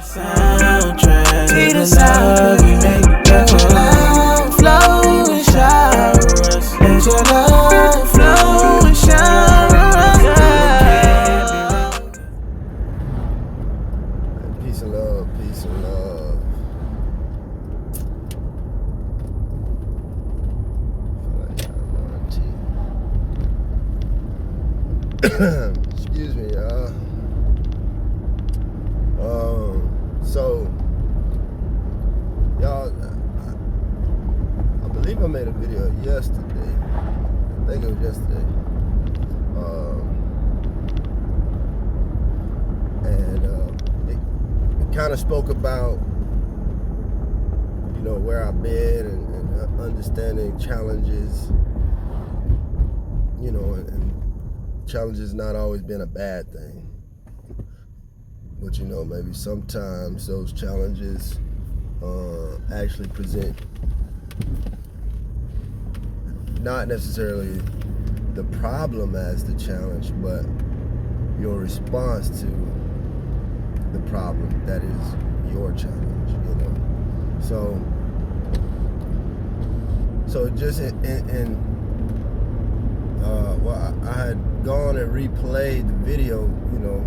Soundtrack to the love we make. Let your love flow and shower us. Let your love flow and shower us. Peace and love, peace and love. Excuse me, y'all. So, y'all, I believe I made a video yesterday. I think it was yesterday. It kind of spoke about, you know, where I've been and understanding challenges, you know, and challenges not always been a bad thing. But you know, maybe sometimes those challenges actually present not necessarily the problem as the challenge, but your response to the problem that is your challenge, you know. So just well, I had gone and replayed the video, you know.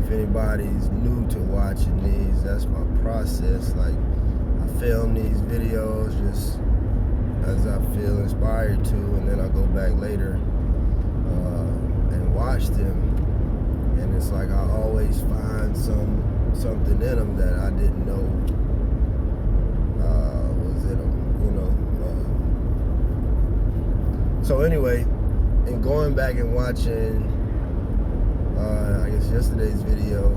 If anybody's new to watching these, that's my process. Like, I film these videos just as I feel inspired to, and then I go back later and watch them. And it's like I always find something in them that I didn't know was in them, you know. So anyway, in going back and watching I guess yesterday's video,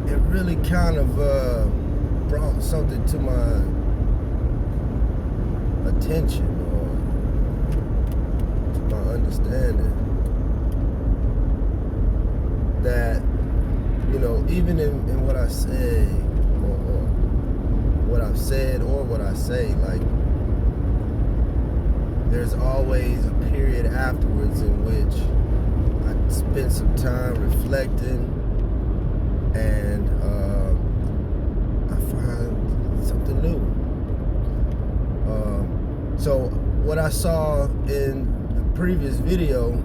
it really kind of brought something to my attention, or to my understanding, that, you know, even in what I say, or what I've said, or what I say, like, there's always a period afterwards in which I spend some time reflecting, and I find something new. So what I saw in the previous video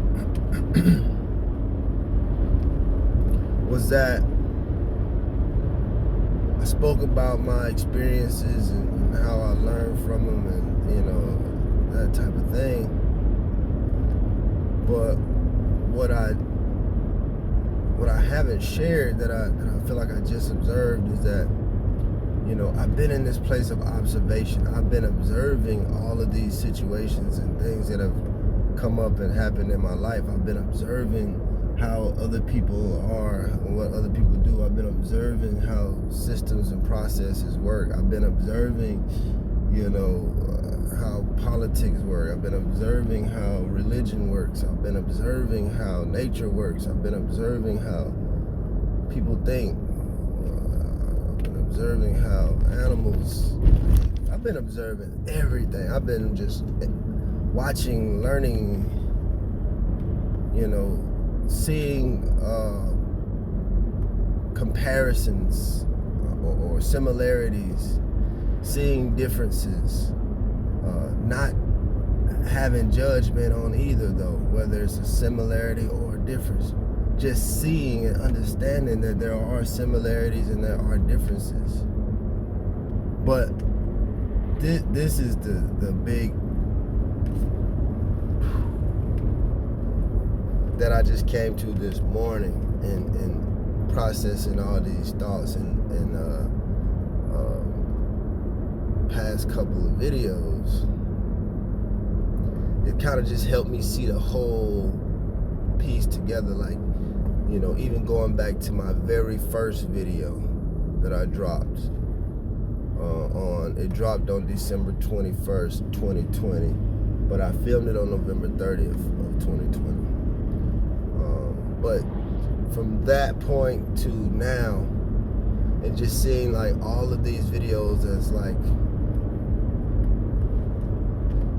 was that I spoke about my experiences and how I learned from them, and, you know, that type of thing. But what I haven't shared, that I feel like I just observed, is that, you know, I've been in this place of observation. I've been observing all of these situations and things that have come up and happened in my life. I've been observing how other people are and what other people do. I've been observing how systems and processes work. I've been observing, you know, how politics work. I've been observing how religion works. I've been observing how nature works. I've been observing how people think. I've been observing how animals think. I've been observing everything. I've been just watching, learning, you know, seeing comparisons or similarities, seeing differences, not having judgment on either, though, whether it's a similarity or a difference. Just seeing and understanding that there are similarities and there are differences. But this is the big that I just came to this morning in processing all these thoughts and past couple of videos. It kind of just helped me see the whole piece together. Like, you know, even going back to my very first video that I dropped it dropped on December 21st, 2020, but I filmed it on November 30th of 2020. But from that point to now, and just seeing like all of these videos as like,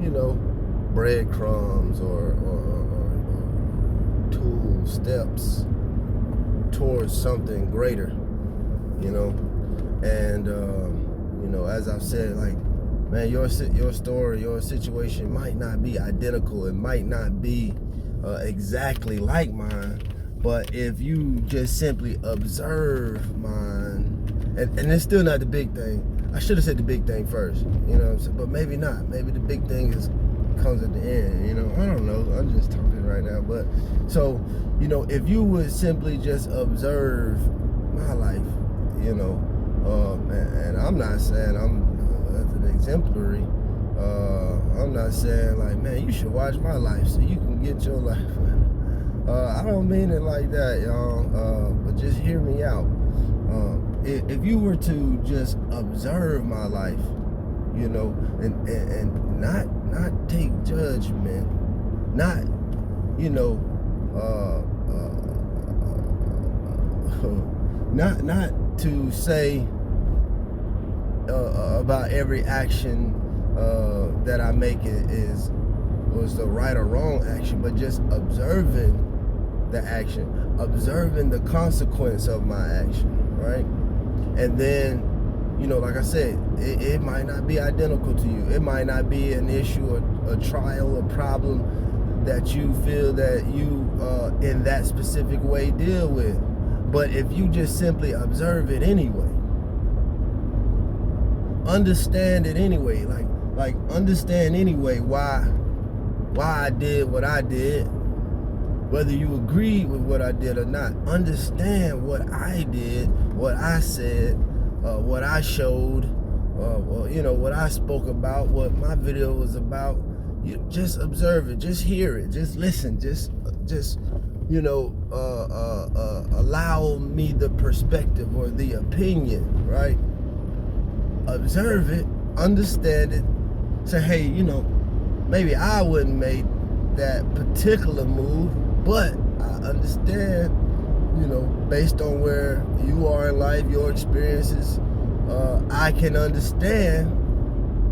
you know, breadcrumbs or tools, steps towards something greater, you know. And you know, as I've said, like, man, your story, your situation might not be identical. It might not be exactly like mine, but if you just simply observe mine, and it's still not the big thing. I should have said the big thing first, you know what I'm saying? But maybe not. Maybe the big thing comes at the end, you know? I don't know. I'm just talking right now. But so, you know, if you would simply just observe my life, you know, and I'm not saying I'm an exemplary. I'm not saying like, man, you should watch my life so you can get your life. I don't mean it like that, y'all. But just hear me out. If you were to just observe my life, you know, and not take judgment, not, you know, not to say about every action that I make was the right or wrong action, but just observing the action, observing the consequence of my action, right? And then, you know, like I said, it might not be identical to you. It might not be an issue, a trial, a problem that you feel that you in that specific way deal with. But if you just simply observe it anyway, understand it anyway, like understand anyway why I did what I did, whether you agree with what I did or not. Understand what I did, what I said, what I showed, you know, what I spoke about, what my video was about. You just observe it, just hear it, just listen, just you know, allow me the perspective or the opinion, right? Observe it, understand it, say, hey, you know, maybe I wouldn't make that particular move, but I understand, you know, based on where you are in life, your experiences, I can understand,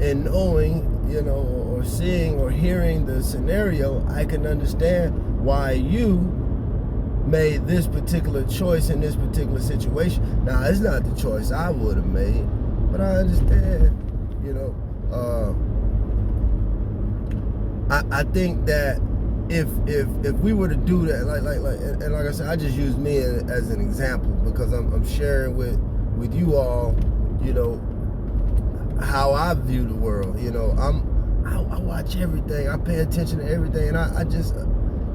and knowing, you know, or seeing or hearing the scenario, I can understand why you made this particular choice in this particular situation. Now, it's not the choice I would have made, but I understand, you know. I think that if we were to do that, like I said, I just use me as an example because I'm sharing with you all, you know, how I view the world. You know, I watch everything, I pay attention to everything, and I just,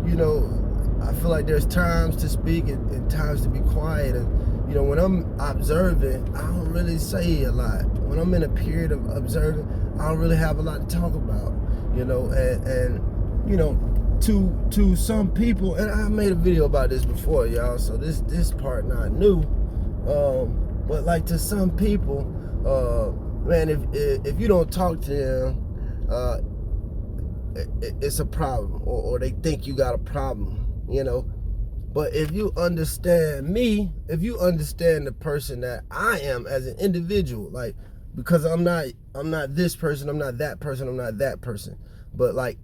you know, I feel like there's times to speak and times to be quiet. And, you know, when I'm observing, I don't really say a lot. When I'm in a period of observing, I don't really have a lot to talk about, you know, and you know, to some people, and I made a video about this before, y'all, so this part not new, but like to some people, man, if you don't talk to them, it's a problem, or they think you got a problem, you know. But if you understand me, if you understand the person that I am as an individual, like, because I'm not this person, I'm not that person, I'm not that person, but like,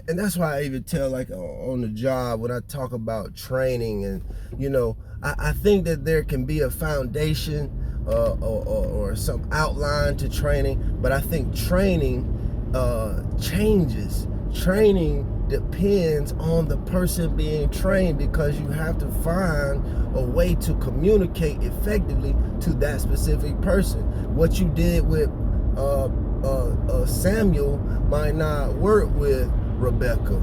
and that's why I even tell, like, on the job when I talk about training, and, you know, I think that there can be a foundation or some outline to training, but I think training changes. Training depends on the person being trained, because you have to find a way to communicate effectively to that specific person. What you did with Samuel might not work with Rebecca.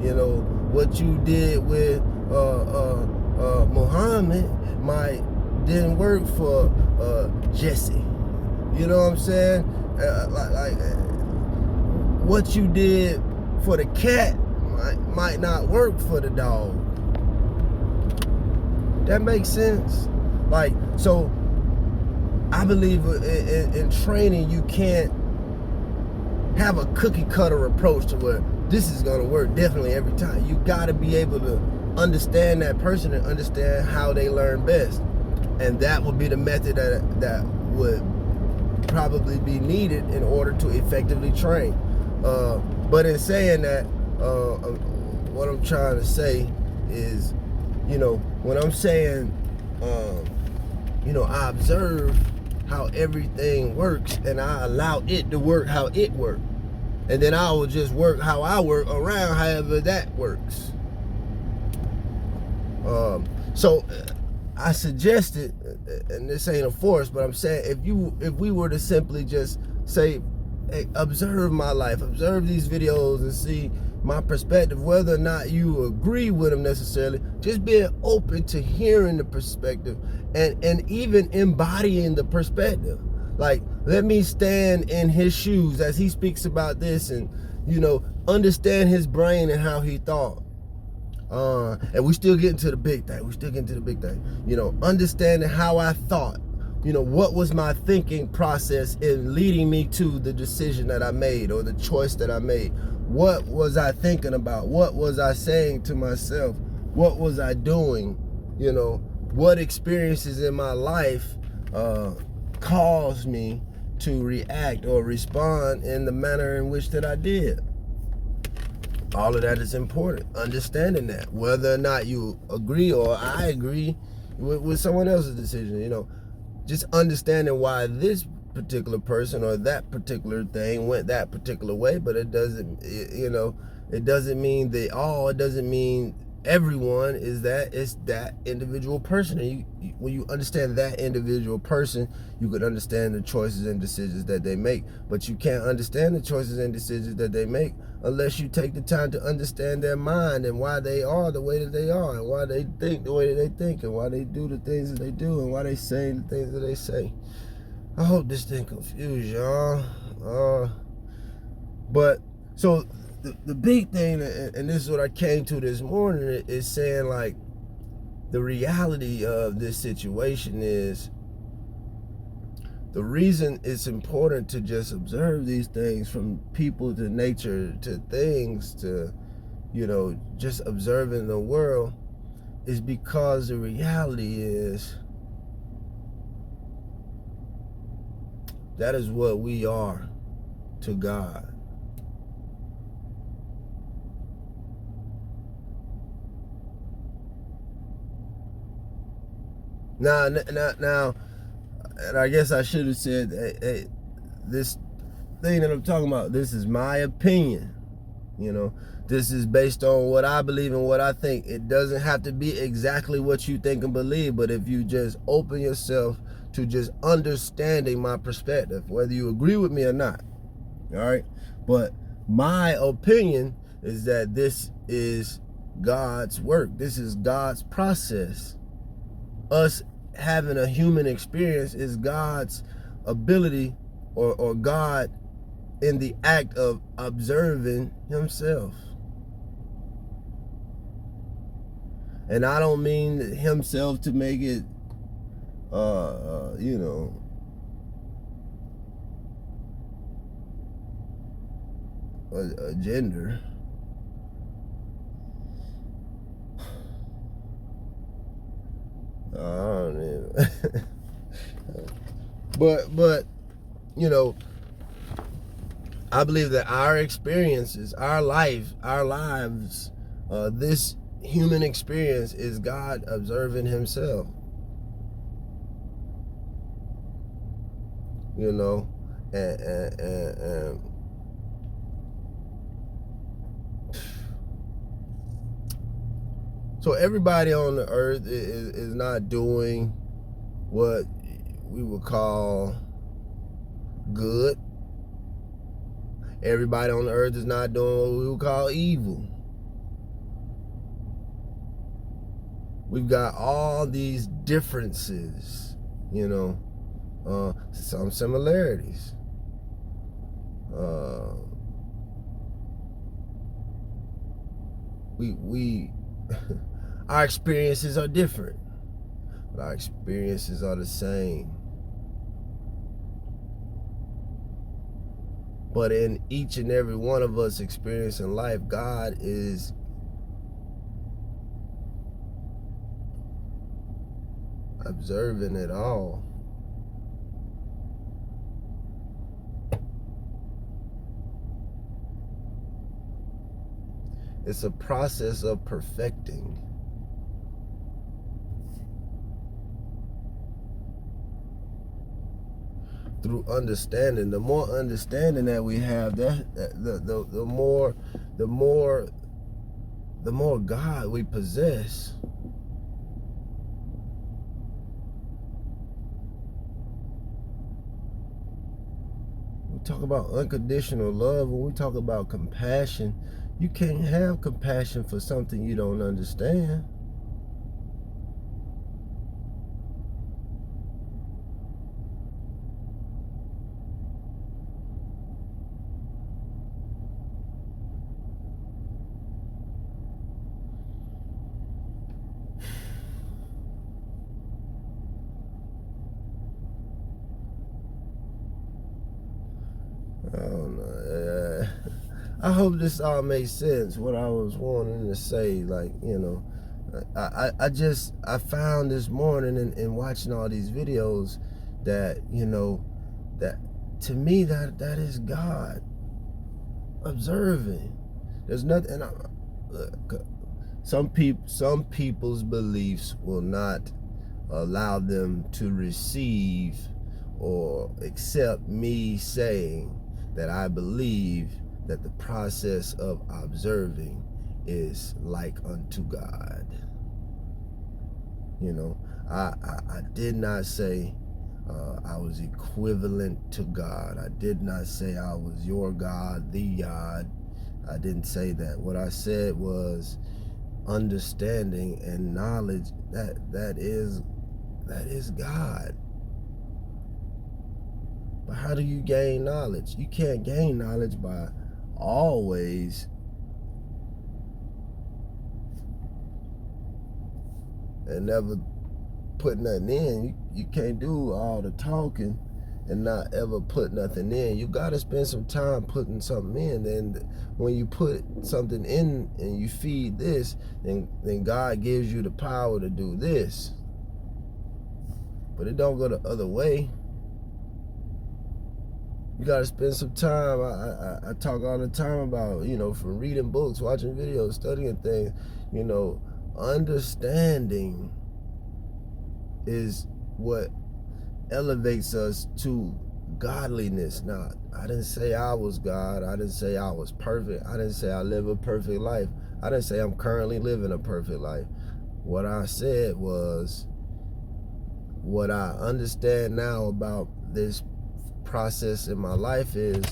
You know, what you did with Muhammad didn't work for Jesse. You know what I'm saying? Like what you did for the cat might not work for the dog. That makes sense? Like, so I believe in training, you can't have a cookie cutter approach to where this is gonna work definitely every time. You gotta be able to understand that person and understand how they learn best. And that would be the method that would probably be needed in order to effectively train. But in saying that, what I'm trying to say is, when I'm saying, I observe how everything works and I allow it to work how it works. And then I will just work how I work around however that works. So I suggested, and this ain't a force, but I'm saying if we were to simply just say, hey, observe my life, observe these videos and see my perspective, whether or not you agree with them necessarily, just being open to hearing the perspective and even embodying the perspective. Like, let me stand in his shoes as he speaks about this and, understand his brain and how he thought. And we still getting to the big thing. Understanding how I thought. What was my thinking process in leading me to the decision that I made or the choice that I made? What was I thinking about? What was I saying to myself? What was I doing? What experiences in my life caused me to react or respond in the manner in which that I did? All of that is important. Understanding that, whether or not you agree or I agree with someone else's decision, just understanding why this particular person or that particular thing went that particular way. But it doesn't, it doesn't mean they all. It doesn't mean everyone is that. It's that individual person. And when you understand that individual person, you could understand the choices and decisions that they make. But you can't understand the choices and decisions that they make unless you take the time to understand their mind and why they are the way that they are, and why they think the way that they think, and why they do the things that they do, and why they say the things that they say. I hope this didn't confuse y'all. But so the big thing, and this is what I came to this morning, is saying, like, the reality of this situation is, the reason it's important to just observe these things, from people to nature to things to, just observing the world, is because the reality is that is what we are to God. Now, and I guess I should have said, hey, this thing that I'm talking about, this is my opinion. This is based on what I believe and what I think. It doesn't have to be exactly what you think and believe, but if you just open yourself to just understanding my perspective, whether you agree with me or not, all right? But my opinion is that this is God's work. This is God's process. Us having a human experience is God's ability, or God in the act of observing himself. And I don't mean himself to make it, a gender. I don't know. but I believe that our experiences, our lives, this human experience is God observing himself. And so everybody on the earth is not doing what we would call good. Everybody on the earth is not doing what we would call evil. We've got all these differences, some similarities. We our experiences are different, but our experiences are the same. But in each and every one of us experiencing life, God is observing it all. It's a process of perfecting. Through understanding. The more understanding that we have, the more God we possess. We talk about unconditional love, when we talk about compassion, you can't have compassion for something you don't understand. I don't know. I hope this all makes sense, what I was wanting to say. Like, you know, I found this morning in watching all these videos that, you know, that to me that is God observing. There's nothing. Look, some people's beliefs will not allow them to receive or accept me saying that I believe that the process of observing is like unto God. You know, I did not say I was equivalent to God. I did not say I was your God, the God. I didn't say that. What I said was understanding and knowledge that is God. But how do you gain knowledge? You can't gain knowledge by always and never put nothing in. You can't do all the talking and not ever put nothing in. You got to spend some time putting something in. And when you put something in and you feed this, then God gives you the power to do this. But it don't go the other way. You got to spend some time. I talk all the time about, you know, from reading books, watching videos, studying things, you know, understanding is what elevates us to godliness. Now, I didn't say I was God. I didn't say I was perfect. I didn't say I live a perfect life. I didn't say I'm currently living a perfect life. What I said was what I understand now about this process in my life is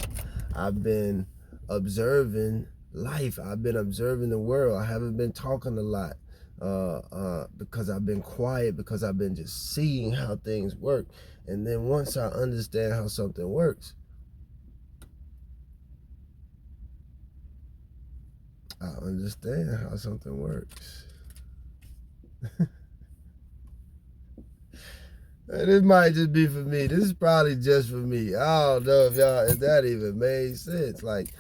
I've been observing life. I've been observing the world. I haven't been talking a lot because I've been quiet, because I've been just seeing how things work. And then once I understand how something works, I understand how something works. And this might just be for me. This is probably just for me. I don't know if that even made sense. Like,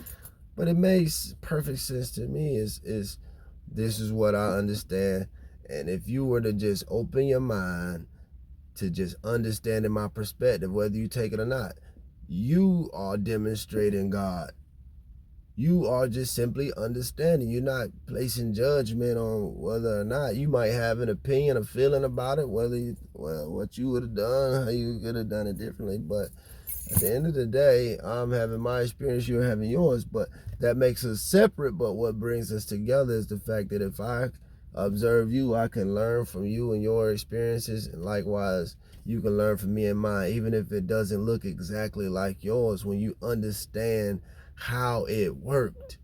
but it makes perfect sense to me. Is this is what I understand. And if you were to just open your mind to just understanding my perspective, whether you take it or not, you are demonstrating God. You are just simply understanding. You're not placing judgment on whether or not. You might have an opinion, a feeling about it, what you would have done, how you could have done it differently. But at the end of the day, I'm having my experience, you're having yours, but that makes us separate. But what brings us together is the fact that if I observe you, I can learn from you and your experiences, and likewise, you can learn from me and mine, even if it doesn't look exactly like yours. When you understand how it worked,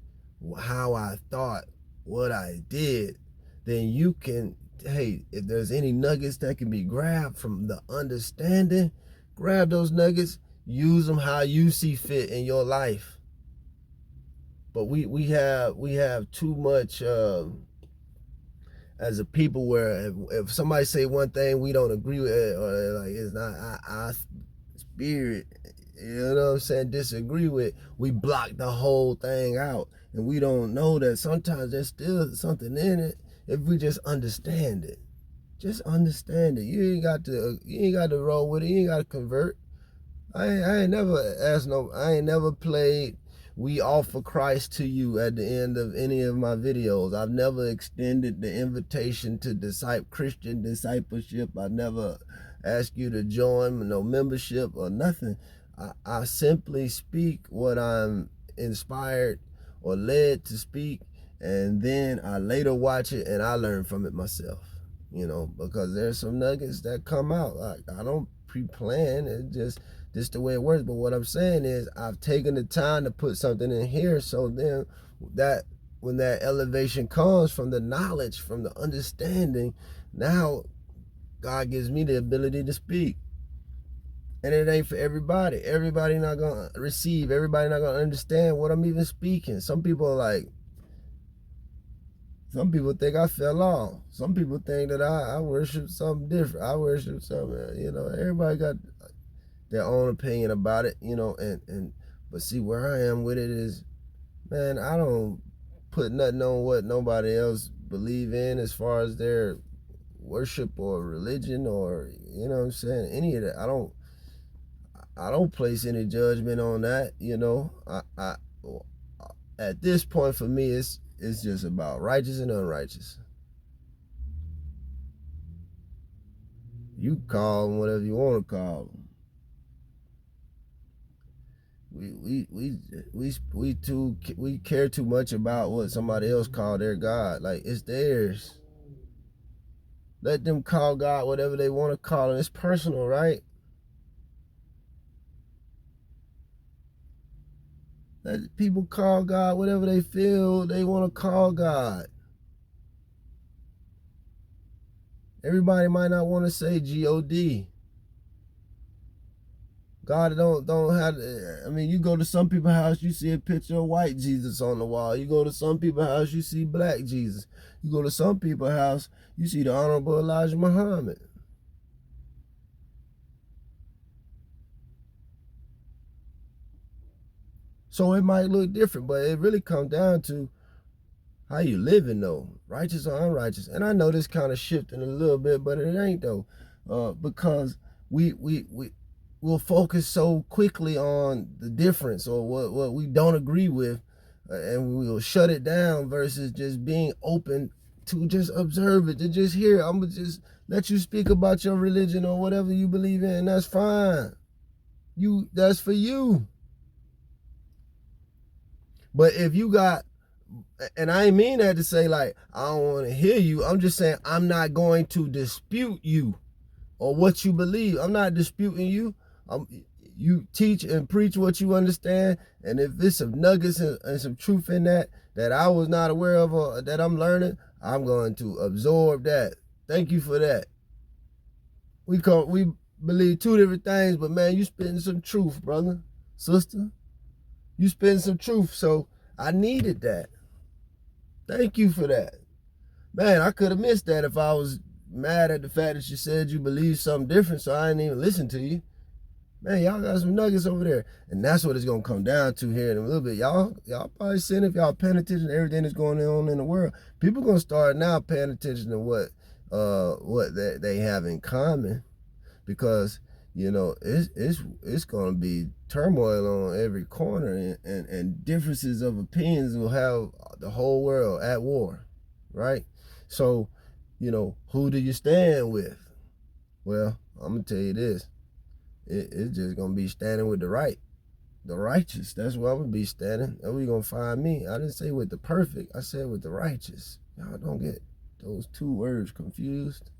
how I thought, what I did, then you can, hey, if there's any nuggets that can be grabbed from the understanding, grab those nuggets, use them how you see fit in your life. But we have too much as a people where if somebody say one thing we don't agree with it, or like it's not our spirit, you know what I'm saying, disagree with, we block the whole thing out, and we don't know that sometimes there's still something in it if we just understand it. Just understand it. You ain't got to roll with it. You ain't got to convert. I ain't never played "We Offer Christ to You" at the end of any of my videos. I've never extended the invitation to Christian discipleship. I never asked you to join, no membership or nothing. I simply speak what I'm inspired or led to speak, and then I later watch it and I learn from it myself. Because there's some nuggets that come out. I don't pre-plan. It's just the way it works. But what I'm saying is I've taken the time to put something in here, so then when that elevation comes from the knowledge, from the understanding, now God gives me the ability to speak. And it ain't for everybody. Everybody not gonna receive. Everybody not gonna understand what I'm even speaking. Some people think I fell off. Some people think that I worship something different. I worship something, everybody got their own opinion about it, but see, where I am with it is, man, I don't put nothing on what nobody else believe in as far as their worship or religion or, you know what I'm saying, any of that. I don't place any judgment on that, I at this point for me, it's just about righteous and unrighteous. You call them whatever you want to call them. We care too much about what somebody else called their God. Like, it's theirs. Let them call God whatever they want to call it. It's personal, right? Let people call God whatever they feel they want to call God. Everybody might not want to say God. God don't have. I mean, you go to some people's house, you see a picture of white Jesus on the wall. You go to some people's house, you see black Jesus. You go to some people's house, you see the Honorable Elijah Muhammad. So it might look different, but it really comes down to how you living, though, righteous or unrighteous. And I know this kind of shifting a little bit, but it ain't though, because we'll focus so quickly on the difference or what we don't agree with, and we'll shut it down versus just being open to just observe it, to just hear. I'm gonna just let you speak about your religion or whatever you believe in. That's fine. That's for you. But if you got, and I ain't mean that to say like I don't want to hear you. I'm just saying I'm not going to dispute you or what you believe. I'm not disputing you. You teach and preach what you understand, and if there's some nuggets and some truth in that I was not aware of or that I'm learning, I'm going to absorb that. Thank you for that. We believe two different things, but man, you spitting some truth, brother, sister. You spitting some truth, so I needed that. Thank you for that. Man, I could have missed that if I was mad at the fact that you said you believe something different, so I didn't even listen to you. Man, y'all got some nuggets over there. And that's what it's going to come down to here in a little bit. Y'all probably seeing, if y'all paying attention to everything that's going on in the world, people going to start now paying attention to what they have in common, because, it's going to be turmoil on every corner, and differences of opinions will have the whole world at war, right? So, who do you stand with? Well, I'm going to tell you this. It's just going to be standing with the righteous. That's where I'm going to be standing. That's where you're going to find me. I didn't say with the perfect. I said with the righteous. Y'all don't get those two words confused.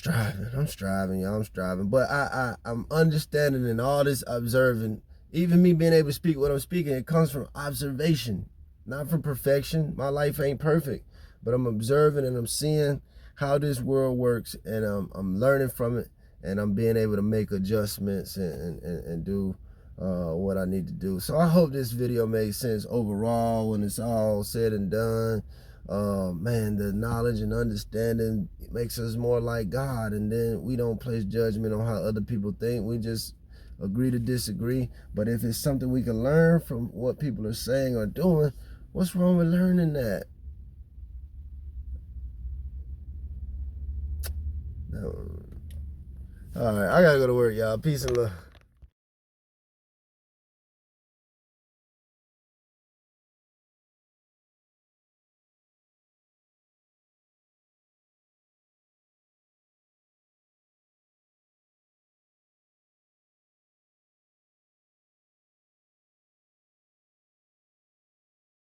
I'm striving, y'all. I'm striving. But I'm understanding and all this observing. Even me being able to speak what I'm speaking, it comes from observation, not from perfection. My life ain't perfect, but I'm observing and I'm seeing how this world works, and I'm learning from it. And I'm being able to make adjustments and do what I need to do. So I hope this video made sense overall when it's all said and done. Man, the knowledge and understanding makes us more like God. And then we don't place judgment on how other people think. We just agree to disagree. But if it's something we can learn from what people are saying or doing, what's wrong with learning that? All right, I gotta go to work, y'all. Peace and love.